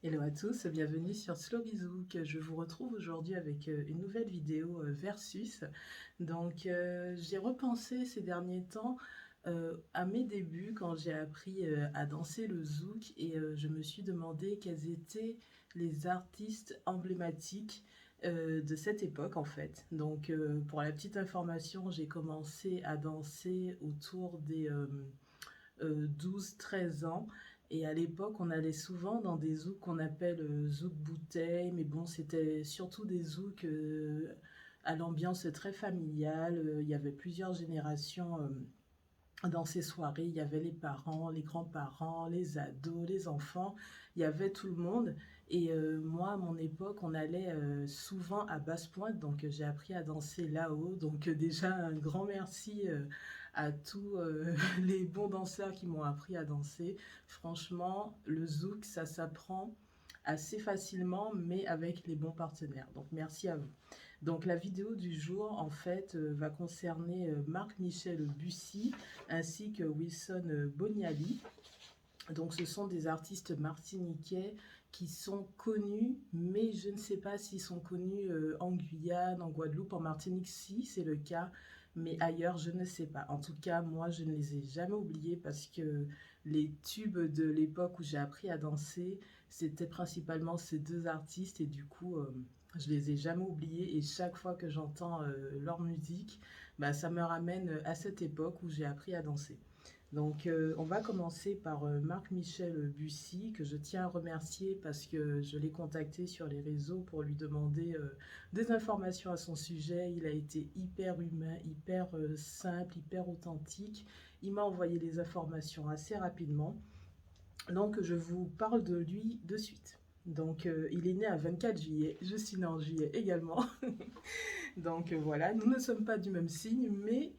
Hello à tous, bienvenue sur Slow Bizouk. Je vous retrouve aujourd'hui avec une nouvelle vidéo versus. J'ai repensé ces derniers temps à mes débuts quand j'ai appris à danser le zouk et je me suis demandé quels étaient les artistes emblématiques de cette époque en fait. Pour la petite information, j'ai commencé à danser autour des 12-13 ans. Et à l'époque, on allait souvent dans des zouks qu'on appelle zouk bouteille, mais bon, c'était surtout des zouks à l'ambiance très familiale. Il y avait plusieurs générations dans ces soirées. Il y avait les parents, les grands-parents, les ados, les enfants. Il y avait tout le monde. Et moi, à mon époque, on allait souvent à Basse-Pointe, donc j'ai appris à danser là-haut. Déjà, un grand merci à tous les bons danseurs qui m'ont appris à danser. Franchement, le zouk, ça s'apprend assez facilement, mais avec les bons partenaires. Donc merci à vous. Donc la vidéo du jour, en fait, va concerner Marc-Michel Bussy ainsi que Wilson Boniali. Donc ce sont des artistes martiniquais qui sont connus, mais je ne sais pas s'ils sont connus en Guyane, en Guadeloupe, en Martinique, si c'est le cas, mais ailleurs, je ne sais pas. En tout cas, moi, je ne les ai jamais oubliés parce que les tubes de l'époque où j'ai appris à danser, c'était principalement ces deux artistes et du coup, je les ai jamais oubliés et chaque fois que j'entends leur musique, bah, ça me ramène à cette époque où j'ai appris à danser. On va commencer par Marc-Michel Bussy, que je tiens à remercier parce que je l'ai contacté sur les réseaux pour lui demander des informations à son sujet. Il a été hyper humain, hyper simple, hyper authentique. Il m'a envoyé les informations assez rapidement. Donc, je vous parle de lui de suite. Il est né à 24 juillet. Je suis née en juillet également. Voilà, nous ne sommes pas du même signe, mais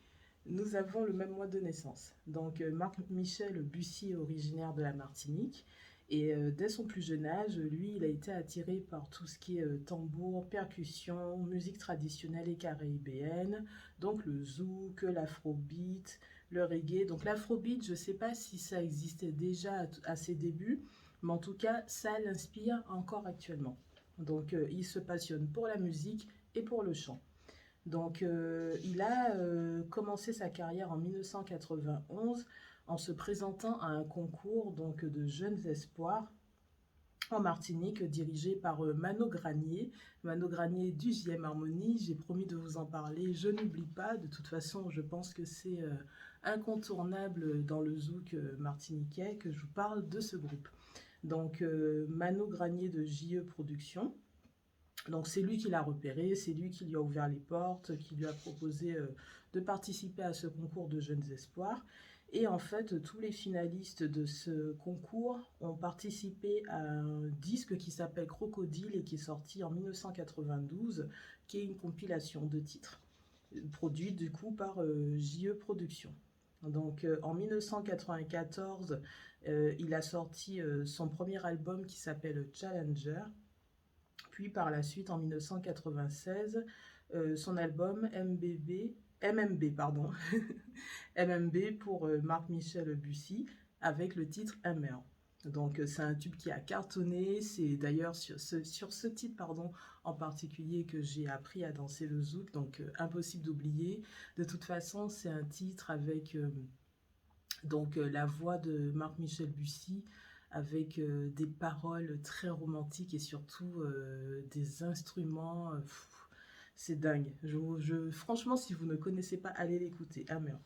nous avons le même mois de naissance. Marc-Michel Bussy est originaire de la Martinique. Et dès son plus jeune âge, lui, il a été attiré par tout ce qui est tambour, percussion, musique traditionnelle et caribéenne. Donc le zouk, l'afrobeat, le reggae. Donc l'afrobeat, je ne sais pas si ça existait déjà à ses débuts, mais en tout cas, ça l'inspire encore actuellement. Il se passionne pour la musique et pour le chant. Il a commencé sa carrière en 1991 en se présentant à un concours de jeunes espoirs en Martinique dirigé par Mano Granier. Mano Granier du JM Harmonie, j'ai promis de vous en parler, je n'oublie pas. De toute façon, je pense que c'est incontournable dans le zouk martiniquais que je vous parle de ce groupe. Mano Granier de JE Productions. Donc c'est lui qui l'a repéré, c'est lui qui lui a ouvert les portes, qui lui a proposé de participer à ce concours de jeunes espoirs. Et en fait, tous les finalistes de ce concours ont participé à un disque qui s'appelle Crocodile et qui est sorti en 1992, qui est une compilation de titres, produite du coup par JE Productions. En 1994, il a sorti son premier album qui s'appelle Challenger. Puis par la suite, en 1996, son album MMB, pardon, MMB pour Marc-Michel Bussy, avec le titre MR. C'est un tube qui a cartonné. C'est d'ailleurs sur ce titre en particulier que j'ai appris à danser le zouk, impossible d'oublier. De toute façon, c'est un titre avec la voix de Marc-Michel Bussy avec des paroles très romantiques et surtout des instruments. C'est dingue. Franchement, si vous ne connaissez pas, allez l'écouter. Ah merde.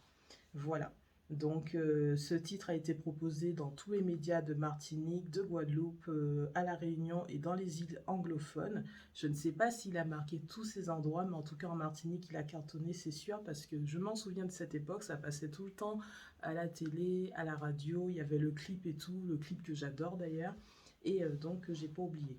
Voilà. Ce titre a été proposé dans tous les médias de Martinique, de Guadeloupe, à La Réunion et dans les îles anglophones. Je ne sais pas s'il a marqué tous ces endroits, mais en tout cas en Martinique, il a cartonné, c'est sûr, parce que je m'en souviens de cette époque, ça passait tout le temps à la télé, à la radio, il y avait le clip et tout, le clip que j'adore d'ailleurs, et j'ai pas oublié.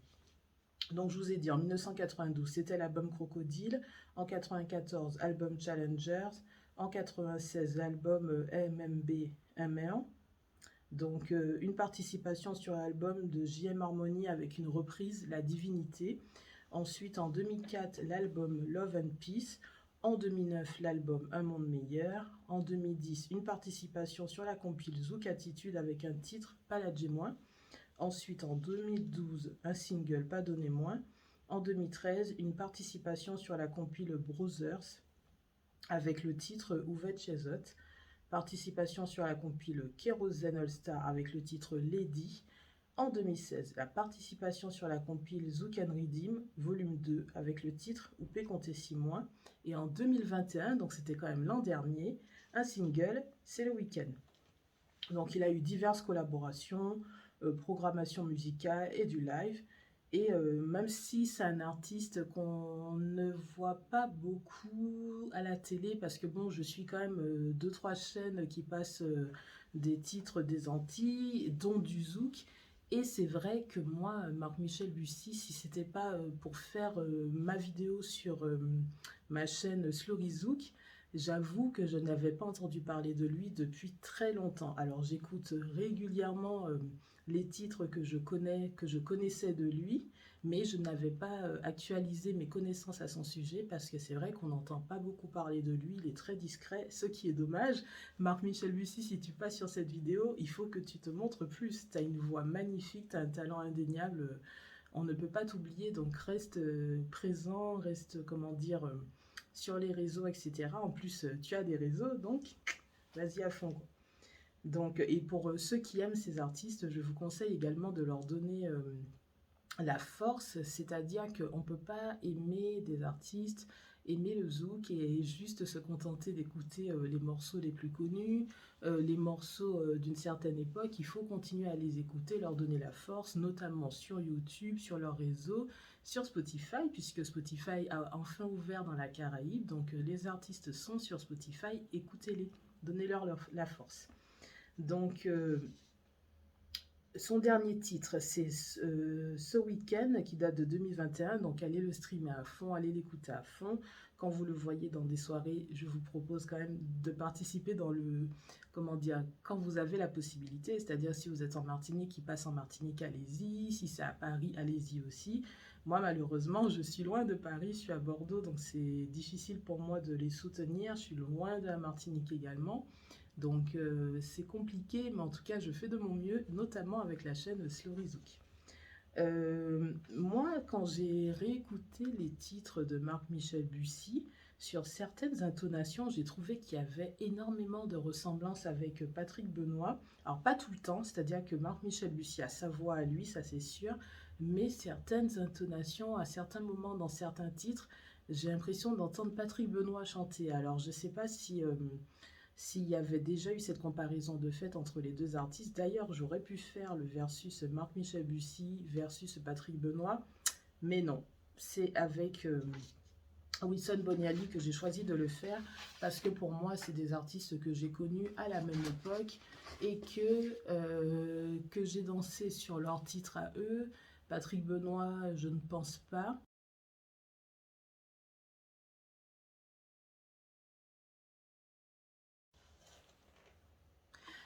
Je vous ai dit, en 1992, c'était l'album Crocodile. En 1994, album Challengers. En 1996, l'album MMB M1. Une participation sur l'album de JM Harmony avec une reprise, La Divinité. Ensuite, en 2004, l'album Love and Peace. En 2009, l'album Un Monde Meilleur. En 2010, une participation sur la compile Zouk Attitude avec un titre Paladjé Moins. Ensuite, en 2012, un single, Pas donné moins. En 2013, une participation sur la compile Brothers avec le titre Uvet Chezot. Participation sur la compile Kerosene All Star avec le titre Lady. En 2016, la participation sur la compile Zouk and Redeem, volume 2, avec le titre Oupé compter 6 mois. Et en 2021, donc c'était quand même l'an dernier, un single, C'est le week-end. Donc il a eu diverses collaborations, programmation musicale et du live. Et même si c'est un artiste qu'on ne voit pas beaucoup à la télé, parce que bon, je suis quand même 2-3 chaînes qui passent des titres des Antilles, dont du zouk. Et c'est vrai que moi, Marc-Michel Bussy, si c'était pas pour faire ma vidéo sur ma chaîne Slory Zouk, j'avoue que je n'avais pas entendu parler de lui depuis très longtemps. Alors j'écoute régulièrement les titres que je connaissais de lui, mais je n'avais pas actualisé mes connaissances à son sujet parce que c'est vrai qu'on n'entend pas beaucoup parler de lui, il est très discret, ce qui est dommage. Marc-Michel Bussy, si tu passes sur cette vidéo, il faut que tu te montres plus. Tu as une voix magnifique, tu as un talent indéniable, on ne peut pas t'oublier, donc reste présent, reste, comment dire, sur les réseaux, etc. En plus, tu as des réseaux, donc vas-y à fond, quoi. Donc, et pour ceux qui aiment ces artistes, je vous conseille également de leur donner la force, c'est-à-dire qu'on ne peut pas aimer des artistes, aimer le zouk et juste se contenter d'écouter les morceaux les plus connus, les morceaux d'une certaine époque. Il faut continuer à les écouter, leur donner la force, notamment sur YouTube, sur leur réseau, sur Spotify, puisque Spotify a enfin ouvert dans la Caraïbe, donc les artistes sont sur Spotify, écoutez-les, donnez-leur la force. Donc, son dernier titre, c'est Ce week-end, qui date de 2021, donc allez le streamer à fond, allez l'écouter à fond. Quand vous le voyez dans des soirées, je vous propose quand même de participer dans le, comment dire, quand vous avez la possibilité, c'est-à-dire si vous êtes en Martinique, qui passe en Martinique, allez-y, si c'est à Paris, allez-y aussi. Moi, malheureusement, je suis loin de Paris, je suis à Bordeaux, donc c'est difficile pour moi de les soutenir, je suis loin de la Martinique également. Donc c'est compliqué, mais en tout cas, je fais de mon mieux, notamment avec la chaîne Slory Zouk. Moi, quand j'ai réécouté les titres de Marc-Michel Bussy, sur certaines intonations, j'ai trouvé qu'il y avait énormément de ressemblances avec Patrick Benoît. Alors, pas tout le temps, c'est-à-dire que Marc-Michel Bussy a sa voix à lui, ça c'est sûr, mais certaines intonations, à certains moments dans certains titres, j'ai l'impression d'entendre Patrick Benoît chanter. Alors, je ne sais pas si s'il y avait déjà eu cette comparaison de fait entre les deux artistes. D'ailleurs, j'aurais pu faire le versus Marc-Michel Bussy versus Patrick Benoît, mais non. C'est avec Wilson Boniali que j'ai choisi de le faire parce que pour moi, c'est des artistes que j'ai connus à la même époque et que j'ai dansé sur leurs titres à eux. Patrick Benoît, je ne pense pas.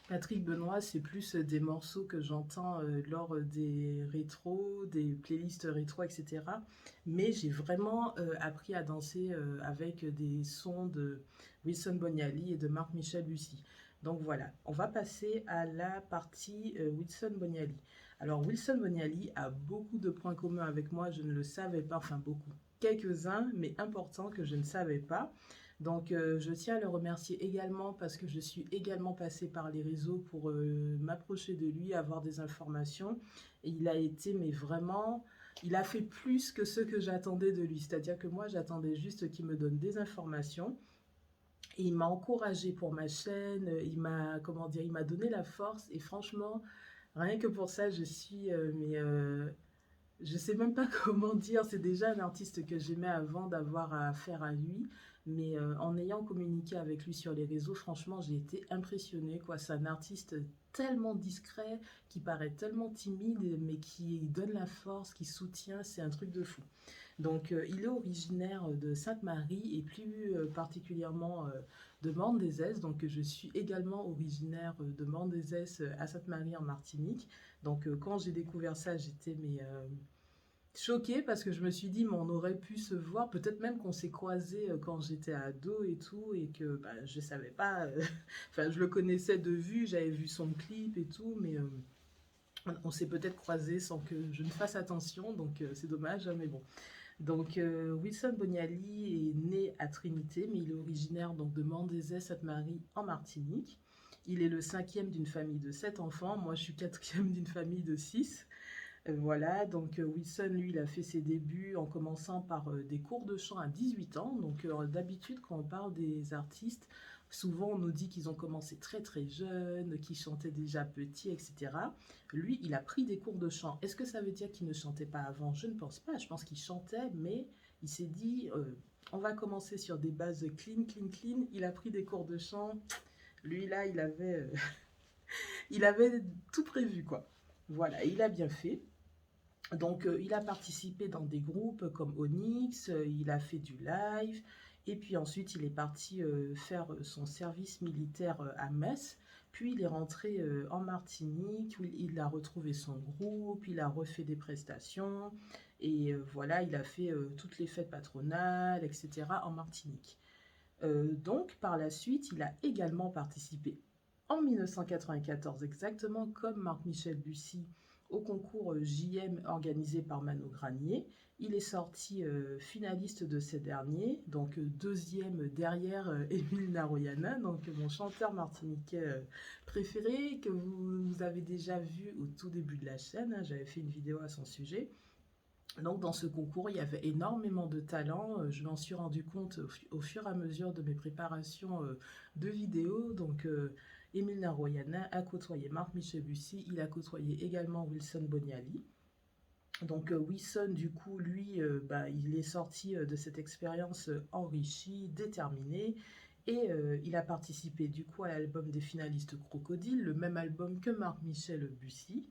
Patrick Benoît, c'est plus des morceaux que j'entends lors des rétros, des playlists rétro, etc. Mais j'ai vraiment appris à danser avec des sons de Wilson Boniali et de Marc-Michel Bussy. Donc voilà, on va passer à la partie Wilson Boniali. Alors Wilson Boniali a beaucoup de points communs avec moi, je ne le savais pas, enfin beaucoup, quelques-uns, mais importants que je ne savais pas. Donc, je tiens à le remercier également parce que je suis également passée par les réseaux pour m'approcher de lui, avoir des informations. Et il a été, mais vraiment, il a fait plus que ce que j'attendais de lui. C'est-à-dire que moi, j'attendais juste qu'il me donne des informations. Et il m'a encouragée pour ma chaîne, il m'a, comment dire, il m'a donné la force. Et franchement, rien que pour ça, je suis, je sais même pas comment dire, c'est déjà un artiste que j'aimais avant d'avoir à affaire à lui, mais en ayant communiqué avec lui sur les réseaux, franchement, j'ai été impressionnée, quoi. C'est un artiste tellement discret, qui paraît tellement timide, mais qui donne la force, qui soutient, c'est un truc de fou. Donc, il est originaire de Sainte-Marie et plus particulièrement de Mendezès. Donc, je suis également originaire de Mendezès à Sainte-Marie en Martinique. Donc, quand j'ai découvert ça, j'étais choquée parce que je me suis dit, mais on aurait pu se voir, peut-être même qu'on s'est croisés quand j'étais ado et tout, et que bah, je savais pas, enfin, je le connaissais de vue, j'avais vu son clip et tout, mais On s'est peut-être croisés sans que je ne fasse attention, donc c'est dommage, hein, mais bon. Donc Wilson Boniali est né à Trinité, mais il est originaire donc de Mandezais-Sainte-Marie en Martinique. Il est le cinquième d'une famille de 7 enfants. Moi, je suis quatrième d'une famille de 6. Voilà, donc Wilson, lui, il a fait ses débuts en commençant par des cours de chant à 18 ans. Donc d'habitude, quand on parle des artistes, souvent on nous dit qu'ils ont commencé très très jeunes, qu'ils chantaient déjà petits, etc. Lui, il a pris des cours de chant. Est-ce que ça veut dire qu'il ne chantait pas avant? Je ne pense pas. Je pense qu'il chantait, mais il s'est dit, on va commencer sur des bases clean, clean, clean. Il a pris des cours de chant. Lui, là, il avait tout prévu, quoi. Voilà, il a bien fait. Donc, il a participé dans des groupes comme Onyx, il a fait du live, et puis ensuite, il est parti faire son service militaire à Metz, puis il est rentré en Martinique, où il a retrouvé son groupe, il a refait des prestations, et voilà, il a fait toutes les fêtes patronales, etc. en Martinique. Donc, par la suite, il a également participé en 1994, exactement comme Marc-Michel Bussy, au concours JM organisé par Mano Granier. Il est sorti finaliste de ces derniers, donc deuxième derrière Émile Naroyana, donc mon chanteur martiniquais préféré, que vous avez déjà vu au tout début de la chaîne. Hein, j'avais fait une vidéo à son sujet. Donc dans ce concours, il y avait énormément de talents. Je m'en suis rendu compte au fur et à mesure de mes préparations de vidéos. Donc Émile Naroyana a côtoyé Marc-Michel Bussy, il a côtoyé également Wilson Boniali. Donc Wilson, du coup, lui, il est sorti de cette expérience enrichi, déterminé, et il a participé du coup à l'album des finalistes Crocodile, le même album que Marc-Michel Bussy.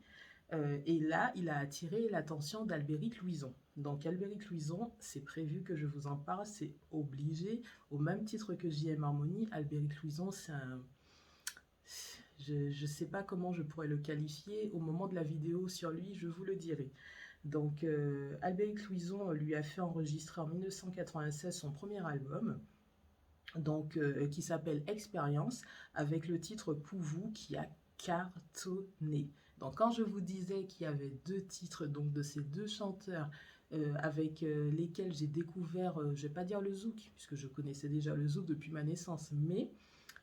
Et là, il a attiré l'attention d'Albéric Louison. Donc Albéric Louison, c'est prévu que je vous en parle, c'est obligé. Au même titre que JM Harmony, Albéric Louison, c'est un... Je ne sais pas comment je pourrais le qualifier. Au moment de la vidéo sur lui, je vous le dirai. Donc Albéric Louison lui a fait enregistrer en 1996 son premier album, donc, qui s'appelle Expérience, avec le titre Pouvou qui a cartonné. Donc quand je vous disais qu'il y avait deux titres donc de ces deux chanteurs avec lesquels j'ai découvert, je ne vais pas dire le zouk, puisque je connaissais déjà le zouk depuis ma naissance, mais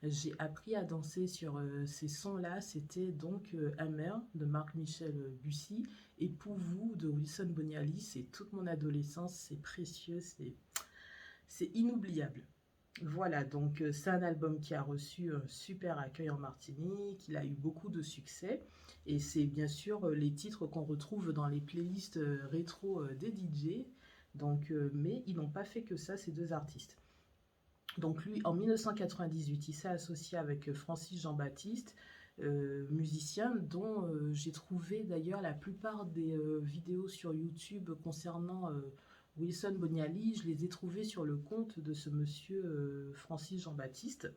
j'ai appris à danser sur ces sons-là. C'était donc Amer de Marc-Michel Bussy et Pouvou de Wilson Boniali. C'est toute mon adolescence, c'est précieux, c'est inoubliable. Voilà, donc c'est un album qui a reçu un super accueil en Martinique, il a eu beaucoup de succès, et c'est bien sûr les titres qu'on retrouve dans les playlists rétro des DJ, donc, mais ils n'ont pas fait que ça, ces deux artistes. Donc lui, en 1998, il s'est associé avec Francis Jean-Baptiste, musicien dont j'ai trouvé d'ailleurs la plupart des vidéos sur YouTube concernant Wilson Boniali. Je les ai trouvées sur le compte de ce monsieur Francis Jean-Baptiste.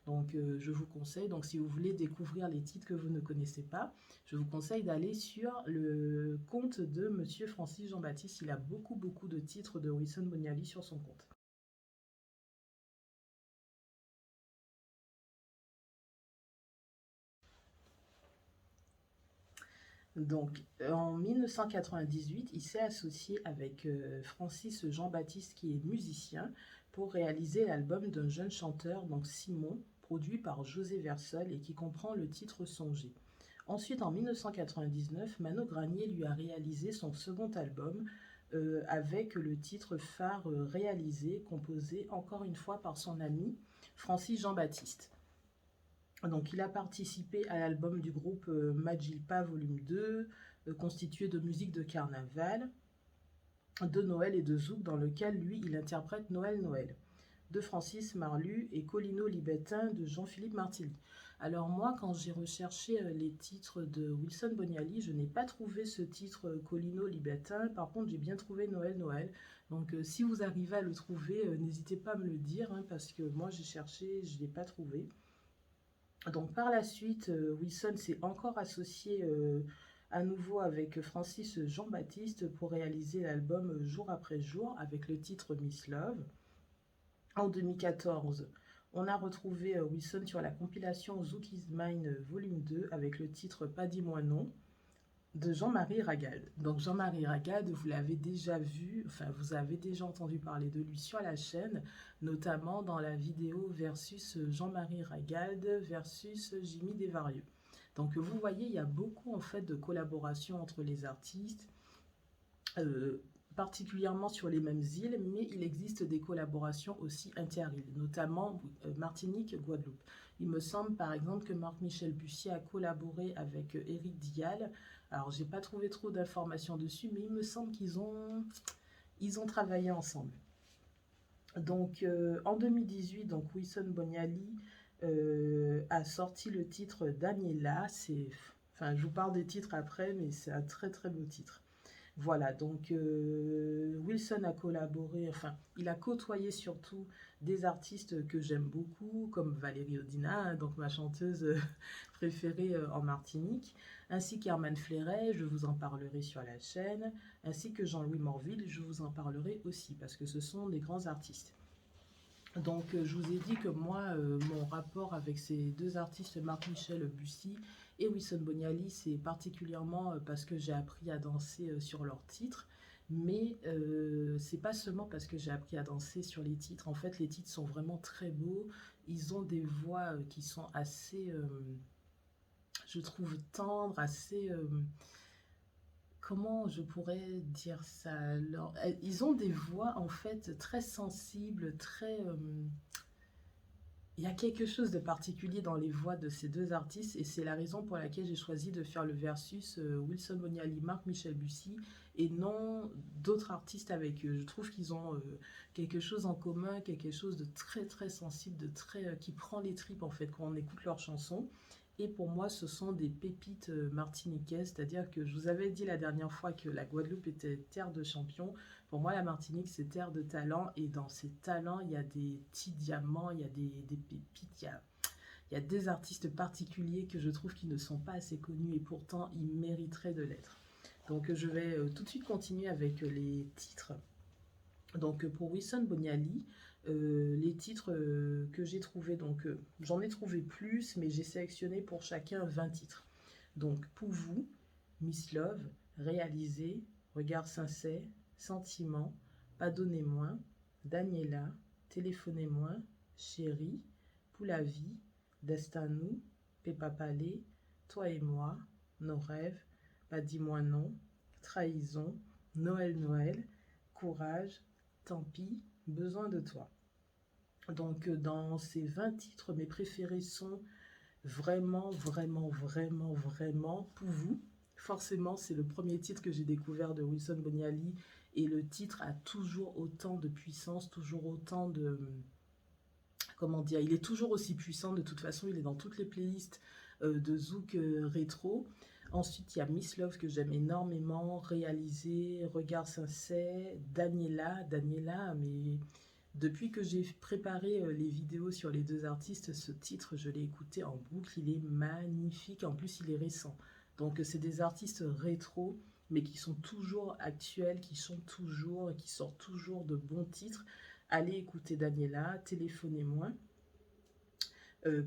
Donc je vous conseille, donc si vous voulez découvrir les titres que vous ne connaissez pas, je vous conseille d'aller sur le compte de monsieur Francis Jean-Baptiste. Il a beaucoup de titres de Wilson Boniali sur son compte. Donc, en 1998, il s'est associé avec Francis Jean-Baptiste, qui est musicien, pour réaliser l'album d'un jeune chanteur, donc Simon, produit par José Versol et qui comprend le titre Songer. Ensuite, en 1999, Mano Granier lui a réalisé son second album avec le titre phare réalisé, composé encore une fois par son ami Francis Jean-Baptiste. Donc, il a participé à l'album du groupe Majilpa Volume 2, constitué de musique de carnaval, de Noël et de zouk, dans lequel lui, il interprète Noël Noël, de Francis Marlu et Colino Libettin de Jean-Philippe Martilly. Alors moi, quand j'ai recherché les titres de Wilson Boniali, je n'ai pas trouvé ce titre Colino Libettin. Par contre, j'ai bien trouvé Noël Noël. Donc si vous arrivez à le trouver, n'hésitez pas à me le dire, hein, parce que moi j'ai cherché, je ne l'ai pas trouvé. Donc par la suite, Wilson s'est encore associé à nouveau avec Francis Jean-Baptiste pour réaliser l'album Jour après jour avec le titre Miss Love. En 2014, on a retrouvé Wilson sur la compilation Zouk Is Mine Volume 2 avec le titre Pas dis-moi non. de Jean-Marie Ragal. Donc Jean-Marie Ragal, vous l'avez déjà vu, enfin vous avez déjà entendu parler de lui sur la chaîne, notamment dans la vidéo versus Jean-Marie Ragal versus Jimmy Desvarieux. Donc vous voyez, il y a beaucoup en fait de collaborations entre les artistes, particulièrement sur les mêmes îles, mais il existe des collaborations aussi inter-îles, notamment Martinique, Guadeloupe. Il me semble par exemple que Marc-Michel Bussy a collaboré avec Éric Dial. Alors j'ai pas trouvé trop d'informations dessus, mais il me semble ils ont travaillé ensemble. Donc en 2018, donc Wilson Boniali a sorti le titre Daniela. Enfin, je vous parle des titres après, mais c'est un très très beau titre. Voilà, donc Wilson a collaboré, enfin, il a côtoyé surtout des artistes que j'aime beaucoup, comme Valérie Odina, hein, donc ma chanteuse préférée en Martinique, ainsi qu'Herman Fleuret, je vous en parlerai sur la chaîne, ainsi que Jean-Louis Morville, je vous en parlerai aussi, parce que ce sont des grands artistes. Donc je vous ai dit que moi, mon rapport avec ces deux artistes, Marc-Michel Bussy et Wilson Boniali, c'est particulièrement parce que j'ai appris à danser sur leurs titres. Mais c'est pas seulement parce que j'ai appris à danser sur les titres. En fait, les titres sont vraiment très beaux. Ils ont des voix qui sont assez, je trouve, tendres, assez... comment je pourrais dire ça alors, ils ont des voix en fait très sensibles, très... il y a quelque chose de particulier dans les voix de ces deux artistes et c'est la raison pour laquelle j'ai choisi de faire le versus Wilson Boniali, Marc-Michel Bussy et non d'autres artistes avec eux. Je trouve qu'ils ont quelque chose en commun, quelque chose de très très sensible, de très qui prend les tripes en fait quand on écoute leurs chansons. Et pour moi, ce sont des pépites martiniquaises, c'est-à-dire que je vous avais dit la dernière fois que la Guadeloupe était terre de champions. Pour moi, la Martinique, c'est terre de talent. Et dans ces talents, il y a des petits diamants, il y a des pépites, il y a des artistes particuliers que je trouve qui ne sont pas assez connus et pourtant, ils mériteraient de l'être. Donc, je vais tout de suite continuer avec les titres. Donc, pour Wilson Boniali, les titres que j'ai trouvés, donc j'en ai trouvé plus, mais j'ai sélectionné pour chacun 20 titres. Donc, pour vous, Miss Love, Réalisé, Regard sincère, Sentiment, Pardonnez-moi, Daniela, Téléphonez-moi, Chérie, Pour la vie, Destin nous, Pépa Palais, Toi et moi, Nos rêves, Pas dis-moi non, Trahison, Noël Noël, Courage, Tant pis, Besoin de toi. Donc dans ces 20 titres, mes préférés sont vraiment, vraiment, vraiment, vraiment Pour vous. Forcément, c'est le premier titre que j'ai découvert de Wilson Boniali et le titre a toujours autant de puissance, toujours autant de... Comment dire, il est toujours aussi puissant, de toute façon, il est dans toutes les playlists de Zouk rétro. Ensuite, il y a Miss Love que j'aime énormément, Réalisé, Regard sincère, Daniela, mais depuis que j'ai préparé les vidéos sur les deux artistes, ce titre, je l'ai écouté en boucle, il est magnifique, en plus il est récent. Donc c'est des artistes rétro, mais qui sont toujours actuels, qui sortent toujours de bons titres. Allez écouter Daniela, Téléphonez-moi.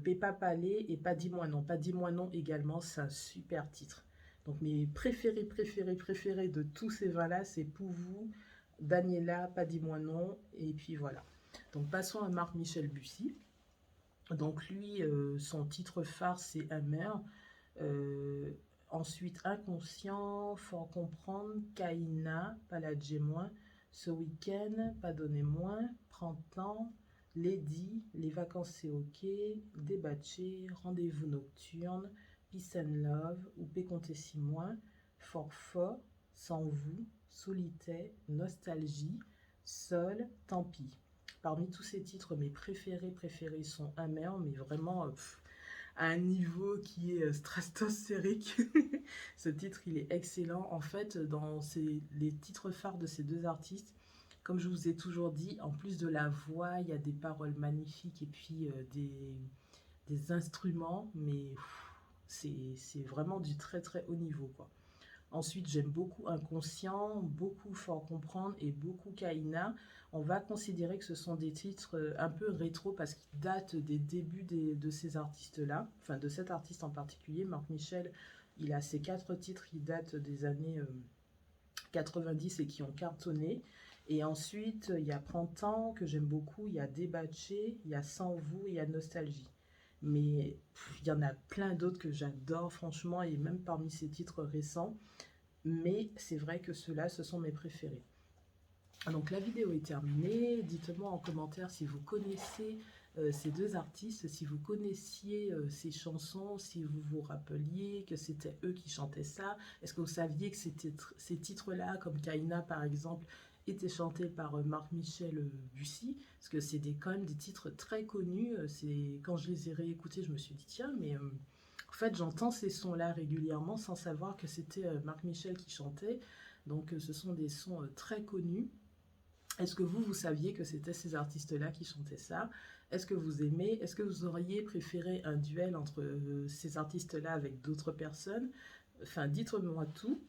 Pépa Palais et Pas dis-moi non. Pas dis-moi non également, c'est un super titre. Donc mes préférés de tous ces vins-là, c'est Pour vous, Daniela, Pas dis-moi non, et puis voilà. Donc passons à Marc-Michel Bussy. Donc lui, son titre phare, c'est Amer. Ensuite, Inconscient, Fort comprendre, Kaina, Paladjé-moins, Ce week-end, Pardonnez-moi, Prends temps, Lady, Les vacances c'est ok, Débatché, Rendez-vous nocturne, Peace and Love, Oupé compter 6 mois, Fort, Sans vous, Solitaire, Nostalgie, Seul, Tant pis. Parmi tous ces titres, mes préférés sont Amer, mais vraiment à un niveau qui est stratosphérique. Ce titre, il est excellent. En fait, dans les titres phares de ces deux artistes, comme je vous ai toujours dit, en plus de la voix, il y a des paroles magnifiques et puis des instruments, mais c'est vraiment du très très haut niveau, quoi. Ensuite, j'aime beaucoup Inconscient, beaucoup Fort comprendre et beaucoup Kaina. On va considérer que ce sont des titres un peu rétro parce qu'ils datent des débuts de ces artistes-là, enfin de cet artiste en particulier, Marc Michel. Il a ces 4 titres qui datent des années 90 et qui ont cartonné. Et ensuite, il y a Printemps que j'aime beaucoup, il y a Débatché, il y a Sans vous, il y a Nostalgie. Mais il y en a plein d'autres que j'adore franchement, et même parmi ces titres récents. Mais c'est vrai que ceux-là, ce sont mes préférés. Donc la vidéo est terminée. Dites-moi en commentaire si vous connaissez ces deux artistes, si vous connaissiez ces chansons, si vous vous rappeliez que c'était eux qui chantaient ça. Est-ce que vous saviez que ces titres-là, comme Kaina par exemple, étaient chantés par Marc-Michel Bussy? Parce que c'est quand même des titres très connus. Quand je les ai réécoutés, je me suis dit, tiens, mais en fait, j'entends ces sons-là régulièrement sans savoir que c'était Marc-Michel qui chantait. Donc ce sont des sons très connus. Est-ce que vous saviez que c'était ces artistes-là qui chantaient ça? Est-ce que vous aimez? Est-ce que vous auriez préféré un duel entre ces artistes-là avec d'autres personnes? Enfin, dites-moi tout.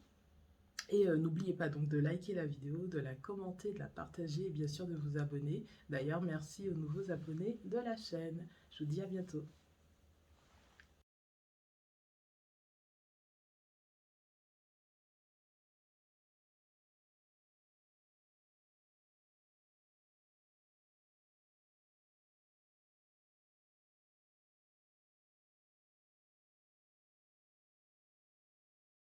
Et n'oubliez pas donc de liker la vidéo, de la commenter, de la partager et bien sûr de vous abonner. D'ailleurs, merci aux nouveaux abonnés de la chaîne. Je vous dis à bientôt.